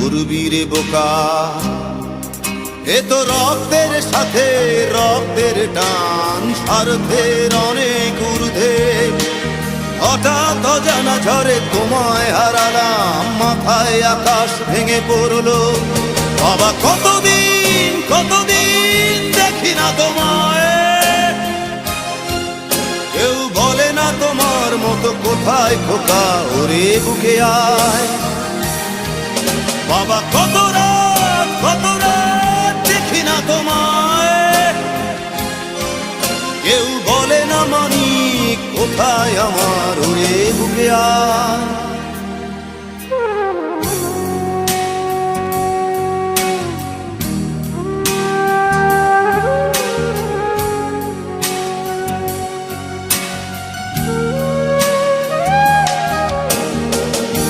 করবি রে বোকা। এ তো রক্তের সাথে রক্তের টান, স্বার্থের অনেক ঊর্ধ্বে। হঠাৎ অজানা ঝড়ে তোমায় হারালাম, মাথায় আকাশ ভেঙে পড়লো। বাবা কতদিন কতদিন দেখি না তোমায়, কেউ বলে না তোমার মতো কোথায় খোকা, ওরে বুকে আয়। বাবা কত রাত দেখি না তোমায়, কেউ বলে না মানিক কোথায় আমার, ওরে বুকে আয়।